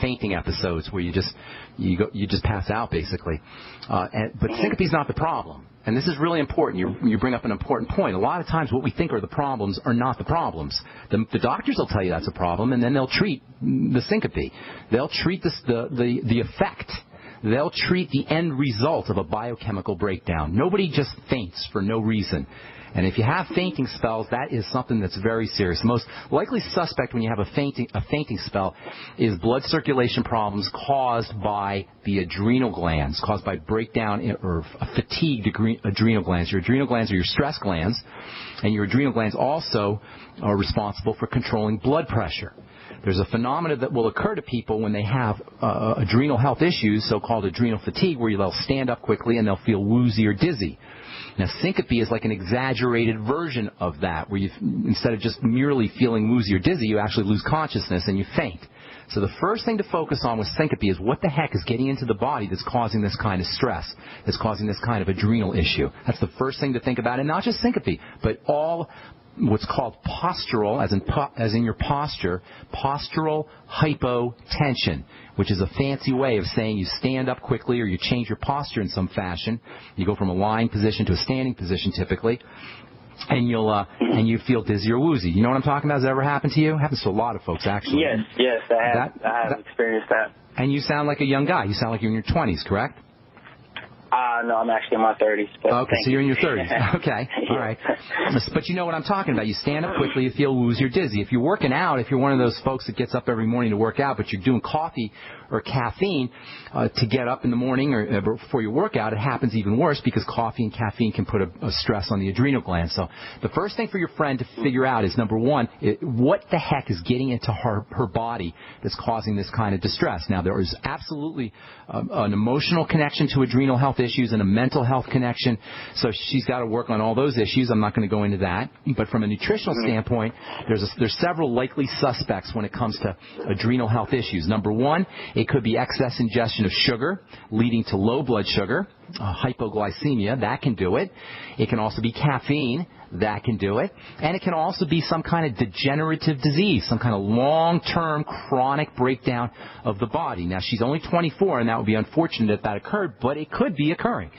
fainting episodes where you just pass out basically. But syncope is not the problem. And this is really important. You bring up an important point. A lot of times what we think are the problems are not the problems. The doctors will tell you that's a problem, and then they'll treat the syncope. They'll treat the effect. They'll treat the end result of a biochemical breakdown. Nobody just faints for no reason. And if you have fainting spells, that is something that's very serious. The most likely suspect when you have a fainting spell is blood circulation problems caused by the adrenal glands, caused by breakdown or fatigued adrenal glands. Your adrenal glands are your stress glands, and your adrenal glands also are responsible for controlling blood pressure. There's a phenomenon that will occur to people when they have adrenal health issues, so-called adrenal fatigue, where they'll stand up quickly and they'll feel woozy or dizzy. Now, syncope is like an exaggerated version of that, where instead of just merely feeling woozy or dizzy, you actually lose consciousness and you faint. So the first thing to focus on with syncope is what the heck is getting into the body that's causing this kind of stress, that's causing this kind of adrenal issue. That's the first thing to think about, and not just syncope, but all what's called postural, as in your posture, postural hypotension, which is a fancy way of saying you stand up quickly or you change your posture in some fashion. You go from a lying position to a standing position typically, and you feel dizzy or woozy. You know what I'm talking about? Has that ever happened to you? It happens to a lot of folks, actually. Yes, I have experienced that. And you sound like a young guy. You sound like you're in your 20s, correct? No, I'm actually in my 30s. Okay, so you're in your 30s. Okay, all right. But you know what I'm talking about. You stand up quickly, you feel woozy or dizzy. If you're working out, if you're one of those folks that gets up every morning to work out, but you're doing coffee or caffeine to get up in the morning or before you work out, it happens even worse because coffee and caffeine can put a stress on the adrenal gland. So the first thing for your friend to figure out is, number one, what the heck is getting into her body that's causing this kind of distress. Now, there is absolutely an emotional connection to adrenal health issues and a mental health connection. So she's got to work on all those issues. I'm not going to go into that. But from a nutritional standpoint, there's several likely suspects when it comes to adrenal health issues. Number one, it could be excess ingestion of sugar leading to low blood sugar, hypoglycemia. That can do it. It can also be caffeine. That can do it. And it can also be some kind of degenerative disease, some kind of long-term chronic breakdown of the body. Now, she's only 24, and that would be unfortunate if that occurred, but it could be occurring.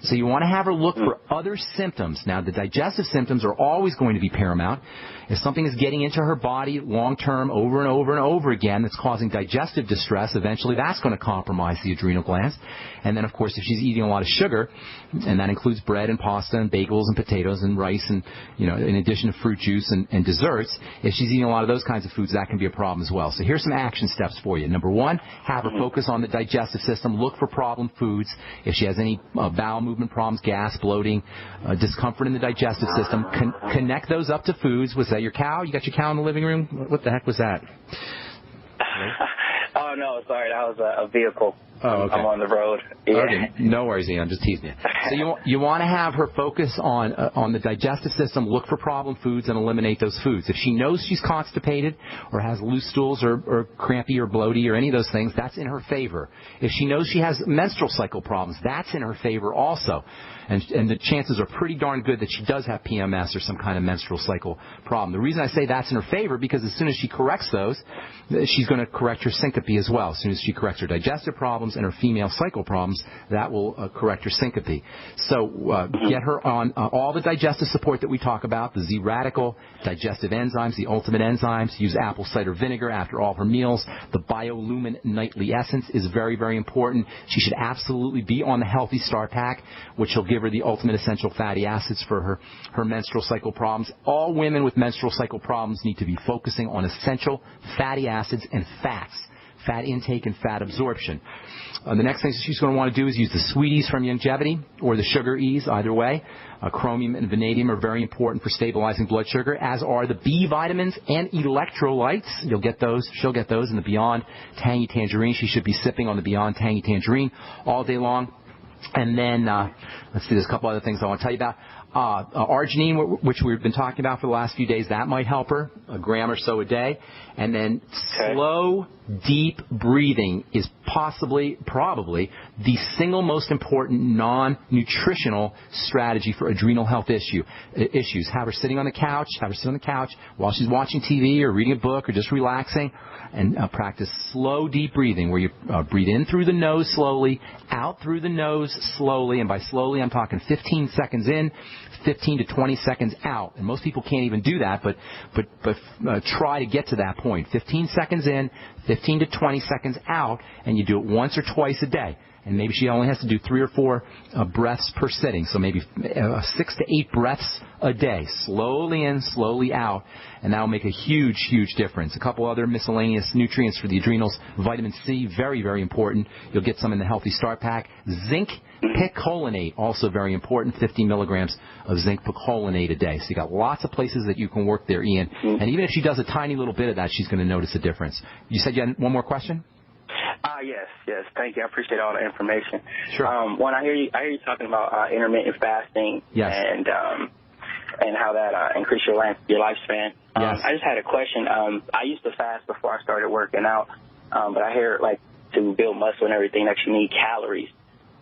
So you want to have her look for other symptoms. Now, the digestive symptoms are always going to be paramount. If something is getting into her body long-term over and over and over again that's causing digestive distress, eventually that's going to compromise the adrenal glands. And then, of course, if she's eating a lot of sugar, and that includes bread and pasta and bagels and potatoes and rice and, in addition to fruit juice and desserts, if she's eating a lot of those kinds of foods, that can be a problem as well. So here's some action steps for you. Number one, have her focus on the digestive system. Look for problem foods. If she has any bowel movement problems, gas, bloating, discomfort in the digestive system, connect those up to foods. Was that your cow? You got your cow in the living room? What the heck was that? Oh, no, sorry. That was a vehicle. Oh, okay. I'm on the road. Yeah. Okay. No worries, Ian. I'm just teasing you. So you want to have her focus on the digestive system, look for problem foods, and eliminate those foods. If she knows she's constipated or has loose stools or crampy or bloaty or any of those things, that's in her favor. If she knows she has menstrual cycle problems, that's in her favor also. And the chances are pretty darn good that she does have PMS or some kind of menstrual cycle problem. The reason I say that's in her favor, because as soon as she corrects those, she's going to correct her syncope as well. As soon as she corrects her digestive problems and her female cycle problems, that will correct her syncope. So get her on all the digestive support that we talk about, the Z-Radical, digestive enzymes, the ultimate enzymes. Use apple cider vinegar after all her meals. The BioLumin Nightly Essence is very, very important. She should absolutely be on the Healthy Start Pack, which will give her the ultimate essential fatty acids for her menstrual cycle problems. All women with menstrual cycle problems need to be focusing on essential fatty acids and fats, fat intake and fat absorption. The next thing she's going to want to do is use the Sweeties from Youngevity or the Sugar Ease, either way. Chromium and vanadium are very important for stabilizing blood sugar, as are the B vitamins and electrolytes. You'll get those. She'll get those in the Beyond Tangy Tangerine. She should be sipping on the Beyond Tangy Tangerine all day long. And then, let's see, there's a couple other things I want to tell you about. Arginine, which we've been talking about for the last few days, that might help her, a gram or so a day. And then slow, deep breathing is probably the single most important non-nutritional strategy for adrenal health issues. Have her sitting on the couch, while she's watching TV or reading a book or just relaxing, and practice slow, deep breathing, where you breathe in through the nose slowly, out through the nose slowly, and by slowly I'm talking 15 seconds in, 15 to 20 seconds out. And most people can't even do that, but try to get to that point. 15 seconds in, 15 to 20 seconds out, and you do it once or twice a day. And maybe she only has to do 3 or 4 breaths per sitting, so maybe 6 to 8 breaths a day, slowly in, slowly out, and that will make a huge, huge difference. A couple other miscellaneous nutrients for the adrenals. Vitamin C, very, very important. You'll get some in the Healthy Start Pack. Zinc picolinate, also very important, 50 milligrams of zinc picolinate a day. So you got lots of places that you can work there, Ian. And even if she does a tiny little bit of that, she's going to notice a difference. You said you had one more question? Yes. Thank you. I appreciate all the information. Sure. When I hear you talking about intermittent fasting, yes, and how that increase your lifespan. Yes. I just had a question. I used to fast before I started working out, but I hear to build muscle and everything that you need calories.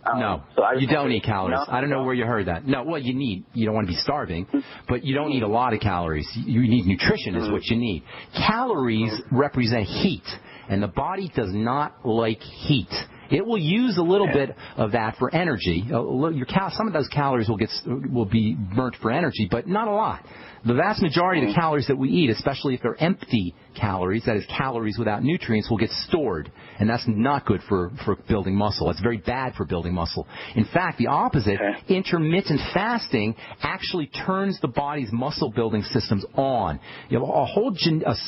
No, so you don't need calories. No? I don't know where you heard that. No, well, you don't want to be starving, but you don't need a lot of calories. You need nutrition is what you need. Calories represent heat, and the body does not like heat. It will use a little bit of that for energy. Some of those calories will be burnt for energy, but not a lot. The vast majority of the calories that we eat, especially if they're empty calories, that is calories without nutrients, will get stored, and that's not good for building muscle. It's very bad for building muscle. In fact, the opposite, intermittent fasting actually turns the body's muscle-building systems on. You have a whole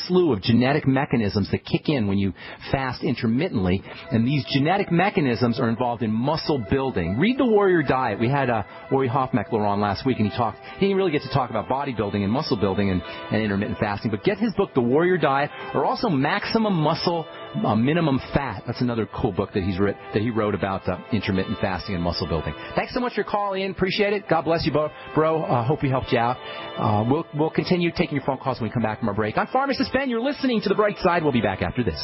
slew of genetic mechanisms that kick in when you fast intermittently, and these genetic mechanisms are involved in muscle building. Read The Warrior Diet. We had Ori Hofmeckler on last week, and he didn't really get to talk about bodybuilding and muscle building and intermittent fasting, but get his book, The Warrior Diet, or also Maximum Muscle, Minimum Fat. That's another cool book that he wrote about intermittent fasting and muscle building. Thanks so much for calling in. Appreciate it. God bless you, bro. Hope we helped you out. We'll continue taking your phone calls when we come back from our break. I'm Pharmacist Ben. You're listening to The Bright Side. We'll be back after this.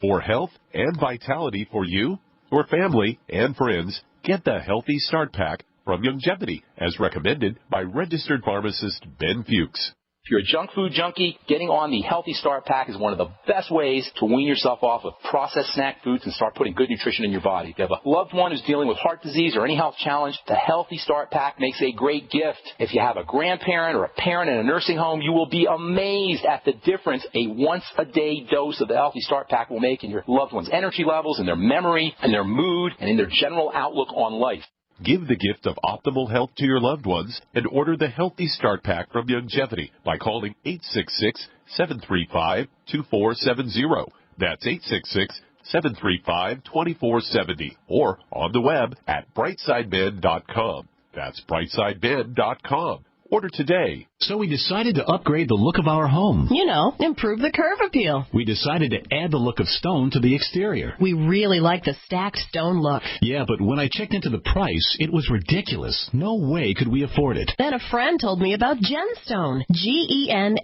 For health and vitality for you, your family, and friends, get the Healthy Start Pack from Longevity, as recommended by registered pharmacist Ben Fuchs. If you're a junk food junkie, getting on the Healthy Start Pack is one of the best ways to wean yourself off of processed snack foods and start putting good nutrition in your body. If you have a loved one who's dealing with heart disease or any health challenge, the Healthy Start Pack makes a great gift. If you have a grandparent or a parent in a nursing home, you will be amazed at the difference a once-a-day dose of the Healthy Start Pack will make in your loved one's energy levels, in their memory, in their mood, and in their general outlook on life. Give the gift of optimal health to your loved ones and order the Healthy Start Pack from Longevity by calling 866-735-2470. That's 866-735-2470 or on the web at brightsideben.com. That's brightsideben.com. Order today. So we decided to upgrade the look of our home. Improve the curve appeal. We decided to add the look of stone to the exterior. We really like the stacked stone look. Yeah, but when I checked into the price, it was ridiculous. No way could we afford it. Then a friend told me about Genstone. Genstone.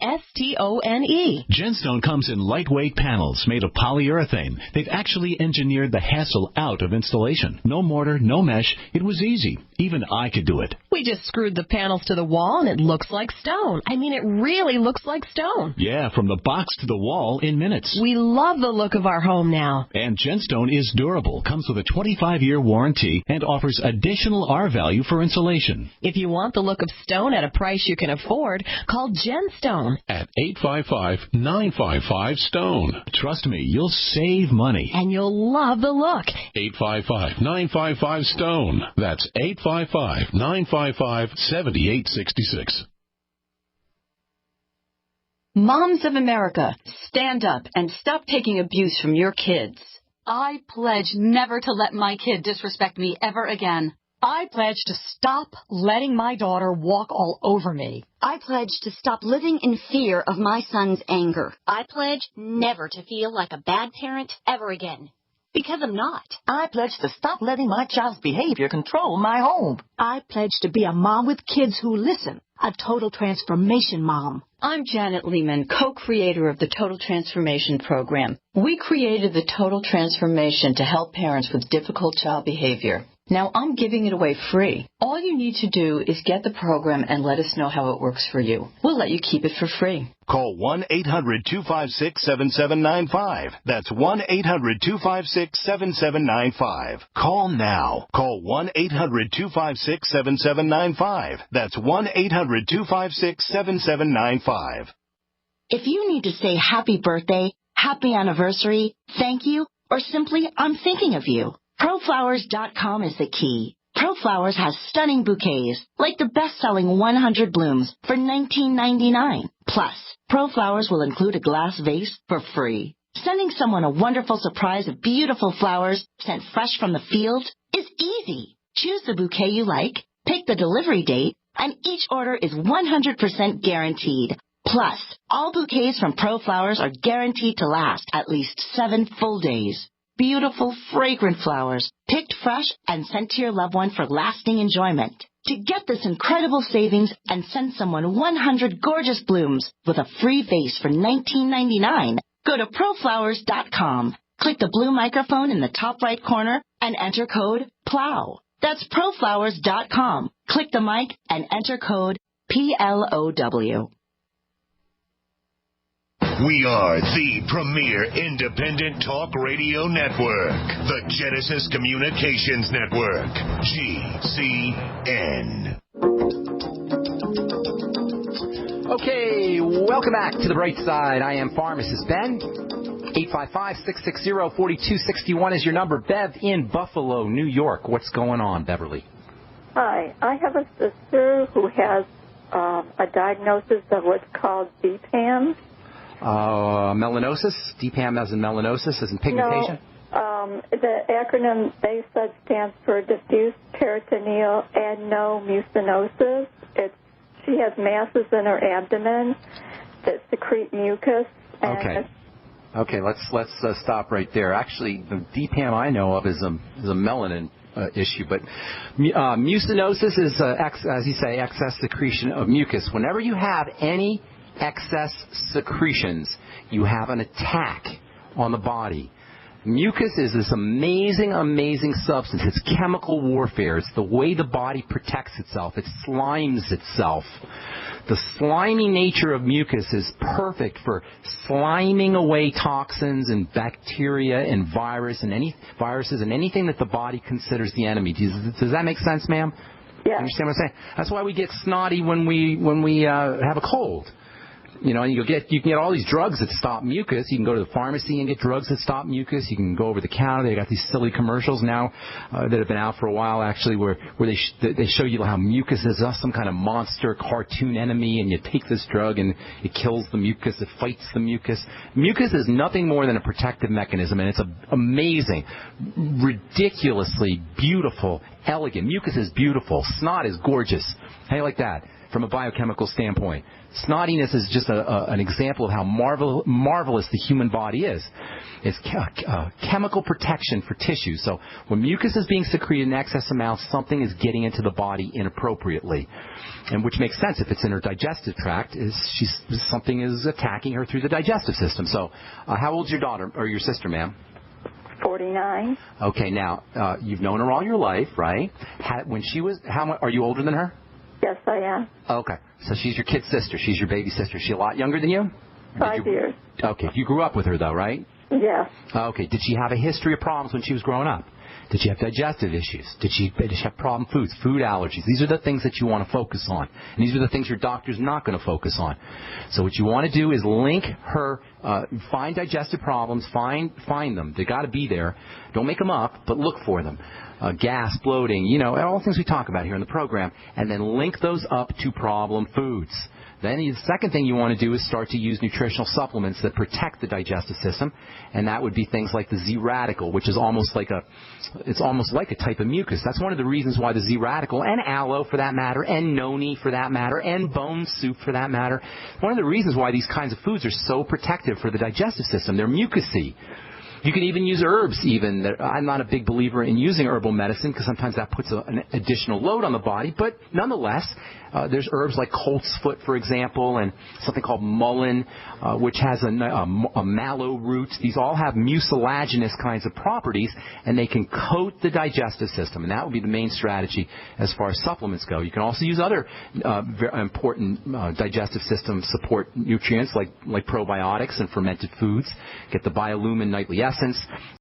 Genstone comes in lightweight panels made of polyurethane. They've actually engineered the hassle out of installation. No mortar, no mesh. It was easy. Even I could do it. We just screwed the panels to the wall and it looks like stone. I mean, it really looks like stone. Yeah, from the box to the wall in minutes. We love the look of our home now. And Genstone is durable, comes with a 25-year warranty, and offers additional R value for insulation. If you want the look of stone at a price you can afford, call Genstone at 855-955-STONE. Trust me, you'll save money. And you'll love the look. 855-955-STONE. That's 855-955-7866. Moms of America, stand up and stop taking abuse from your kids. I pledge never to let my kid disrespect me ever again. I pledge to stop letting my daughter walk all over me. I pledge to stop living in fear of my son's anger. I pledge never to feel like a bad parent ever again. Because I'm not. I pledge to stop letting my child's behavior control my home. I pledge to be a mom with kids who listen. A total transformation mom. I'm Janet Lehman, co-creator of the Total Transformation Program. We created the Total Transformation to help parents with difficult child behavior. Now I'm giving it away free. All you need to do is get the program and let us know how it works for you. We'll let you keep it for free. Call 1-800-256-7795. That's 1-800-256-7795. Call now. Call 1-800-256-7795. That's 1-800-256-7795. If you need to say happy birthday, happy anniversary, thank you, or simply I'm thinking of you, ProFlowers.com is the key. ProFlowers has stunning bouquets, like the best-selling 100 blooms for $19.99. Plus, ProFlowers will include a glass vase for free. Sending someone a wonderful surprise of beautiful flowers sent fresh from the field is easy. Choose the bouquet you like, pick the delivery date, and each order is 100% guaranteed. Plus, all bouquets from ProFlowers are guaranteed to last at least 7 full days. Beautiful, fragrant flowers, picked fresh and sent to your loved one for lasting enjoyment. To get this incredible savings and send someone 100 gorgeous blooms with a free vase for $19.99, go to ProFlowers.com. Click the blue microphone in the top right corner and enter code PLOW. That's ProFlowers.com. Click the mic and enter code PLOW. We are the premier independent talk radio network, the Genesis Communications Network, GCN. Okay, welcome back to the bright side. I am Pharmacist Ben. 855-660-4261 is your number. Bev in Buffalo, New York. What's going on, Beverly? Hi, I have a sister who has a diagnosis of what's called DPAM. Melanosis? DPAM as in melanosis, as in pigmentation? No, the acronym they said stands for diffuse peritoneal adenomyosinosis. She has masses in her abdomen that secrete mucus. Okay, let's stop right there. Actually, the DPAM I know of is a melanin issue, but mucinosis is, as you say, excess secretion of mucus. Whenever you have any excess secretions, you have an attack on the body. Mucus is this amazing, amazing substance. It's chemical warfare. It's the way the body protects itself. It slimes itself. The slimy nature of mucus is perfect for sliming away toxins and bacteria and viruses and anything that the body considers the enemy. Does that make sense, ma'am? Yeah. You understand what I'm saying? That's why we get snotty when we have a cold. You know, you can get all these drugs that stop mucus. You can go to the pharmacy and get drugs that stop mucus. You can go over the counter. They got these silly commercials now that have been out for a while, actually, where they show you how mucus is some kind of monster cartoon enemy, and you take this drug and it kills the mucus. It fights the mucus. Mucus is nothing more than a protective mechanism, and it's amazing, ridiculously beautiful, elegant. Mucus is beautiful. Snot is gorgeous. How do you like that from a biochemical standpoint? Snottiness is just an example of how marvelous the human body is. It's chemical protection for tissue. So when mucus is being secreted in excess amounts, something is getting into the body inappropriately, and which makes sense if it's in her digestive tract. Something is attacking her through the digestive system. So how old's your daughter or your sister, ma'am? 49. Okay, now you've known her all your life, right? Are you older than her? Yes, I am. Okay. So she's your kid sister. She's your baby sister. Is she a lot younger than you? 5 years. Okay. You grew up with her, though, right? Yes. Okay. Did she have a history of problems when she was growing up? Did she have digestive issues? Did she have problem foods, food allergies? These are the things that you want to focus on. And these are the things your doctor's not going to focus on. So what you want to do is link her, find digestive problems, find them. They got to be there. Don't make them up, but look for them. Gas, bloating, all the things we talk about here in the program, and then link those up to problem foods. Then the second thing you want to do is start to use nutritional supplements that protect the digestive system, and that would be things like the Z-Radical, which is almost like a type of mucus. That's one of the reasons why the Z-Radical and aloe for that matter, and noni for that matter, and bone soup for that matter, one of the reasons why these kinds of foods are so protective for the digestive system. They're mucousy. You can even use herbs even. I'm not a big believer in using herbal medicine because sometimes that puts an additional load on the body. But nonetheless, there's herbs like colt's foot, for example, and something called mullein, which has a mallow root. These all have mucilaginous kinds of properties, and they can coat the digestive system. And that would be the main strategy as far as supplements go. You can also use other very important digestive system support nutrients like probiotics and fermented foods. Get the Biolumin Nightly Essence.